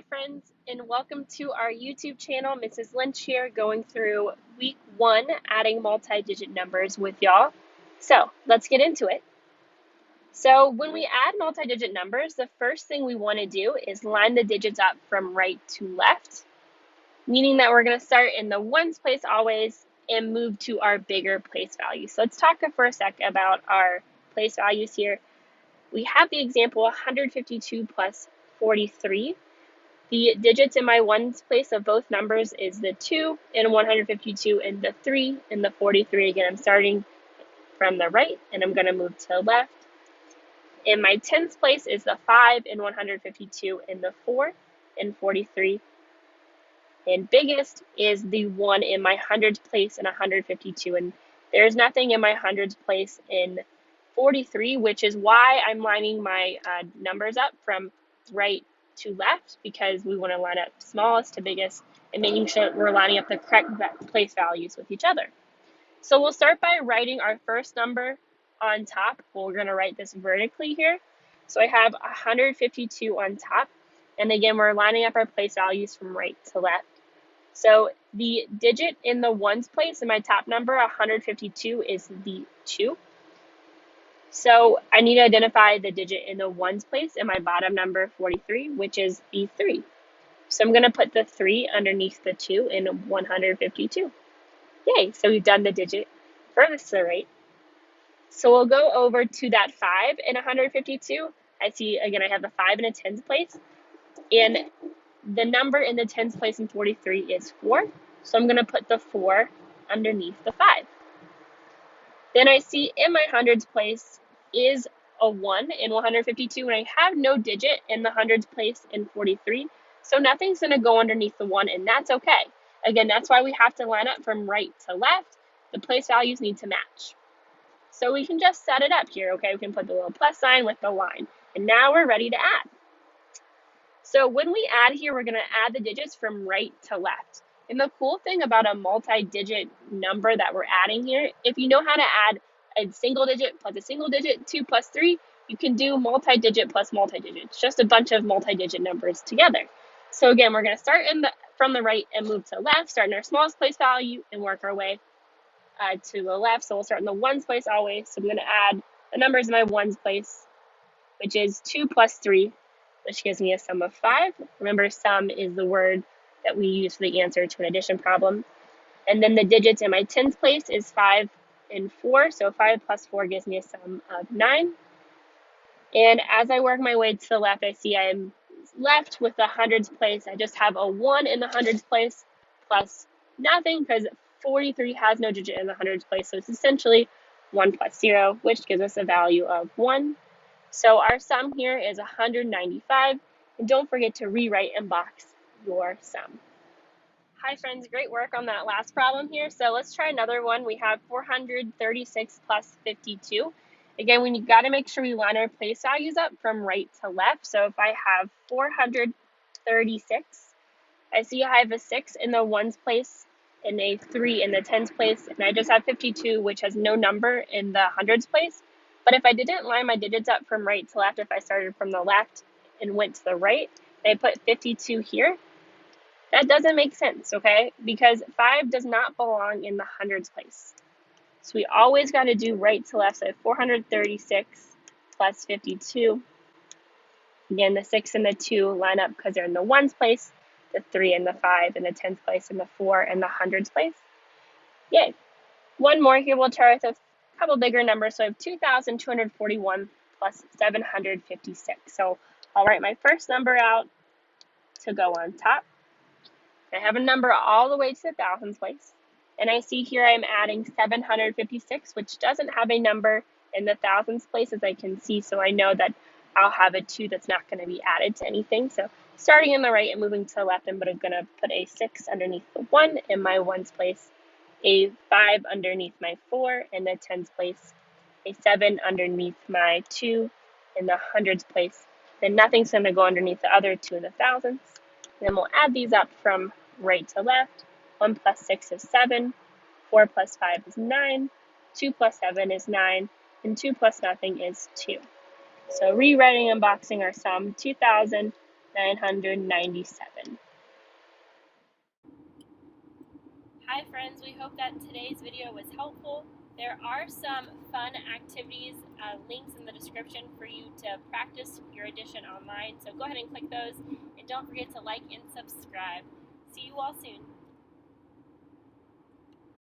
Hi friends, and welcome to our YouTube channel. Mrs. Lynch here, going through week 1, adding multi-digit numbers with y'all. So let's get into it. So when we add multi-digit numbers, the first thing we want to do is line the digits up from right to left, meaning that we're going to start in the ones place always and move to our bigger place value. So let's talk for a sec about our place values here. We have the example 152 plus 43. The digits in my ones place of both numbers is the 2 in 152 and the 3 in the 43. Again, I'm starting from the right and I'm going to move to left. In my tens place is the 5 in 152 and the 4 in 43. And biggest is the 1 in my hundreds place in 152. And there's nothing in my hundreds place in 43, which is why I'm lining my numbers up from right to left, because we want to line up smallest to biggest and making sure we're lining up the correct place values with each other. So we'll start by writing our first number on top. We're going to write this vertically here. So I have 152 on top. And again, we're lining up our place values from right to left. So the digit in the ones place in my top number, 152, is the 2. So I need to identify the digit in the ones place in my bottom number 43, which is the 3. So I'm going to put the 3 underneath the 2 in 152. Yay, so we've done the digit furthest to the right. So we'll go over to that 5 in 152. I see, again, I have the 5 in a tens place. And the number in the tens place in 43 is 4. So I'm going to put the 4 underneath the 5. Then I see in my hundreds place is a 1 in 152, and I have no digit in the hundreds place in 43, so nothing's going to go underneath the 1, and that's okay. Again, that's why we have to line up from right to left. The place values need to match. So we can just set it up here, okay? We can put the little plus sign with the line, and now we're ready to add. So when we add here, we're going to add the digits from right to left. And the cool thing about a multi-digit number that we're adding here, if you know how to add a single digit plus a single digit, 2 plus 3, you can do multi-digit plus multi-digit. It's just a bunch of multi-digit numbers together. So again, we're going to start from the right and move to the left, start in our smallest place value and work our way to the left. So we'll start in the ones place always. So I'm going to add the numbers in my ones place, which is 2 plus 3, which gives me a sum of 5. Remember, sum is the word that we use for the answer to an addition problem. And then the digits in my tens place is 5 and 4. So 5 plus 4 gives me a sum of 9. And as I work my way to the left, I see I'm left with the hundreds place. I just have a 1 in the hundreds place plus nothing, because 43 has no digit in the hundreds place. So it's essentially 1 plus 0, which gives us a value of 1. So our sum here is 195. And don't forget to rewrite and box your sum. Hi friends, great work on that last problem here. So let's try another one. We have 436 plus 52. Again, we got to make sure we line our place values up from right to left. So if I have 436, I see I have a 6 in the ones place and a 3 in the tens place, and I just have 52, which has no number in the hundreds place. But if I didn't line my digits up from right to left, if I started from the left and went to the right, and I put 52 here, that doesn't make sense, okay? Because 5 does not belong in the hundreds place. So we always got to do right to left. So 436 plus 52. Again, the 6 and the 2 line up because they're in the ones place, the 3 and the 5 in the tens place, and the 4 in the hundreds place. Yay. One more here. We'll try with a couple bigger numbers. So I have 2,241 plus 756. So I'll write my first number out to go on top. I have a number all the way to the thousands place. And I see here I'm adding 756, which doesn't have a number in the thousands place, as I can see. So I know that I'll have a 2 that's not going to be added to anything. So starting in the right and moving to the left, I'm going to put a 6 underneath the 1 in my ones place, a 5 underneath my 4 in the tens place, a 7 underneath my 2 in the hundreds place. Then nothing's going to go underneath the other 2 in the thousands. Then we'll add these up from right to left. 1 plus 6 is 7, 4 plus 5 is 9, 2 plus 7 is 9, and 2 plus nothing is 2. So rewriting and boxing our sum, 2,000 997. Hi friends, we hope that today's video was helpful. There are some fun activities, links in the description for you to practice your addition online, so go ahead and click those, and don't forget to like and subscribe. See you all soon.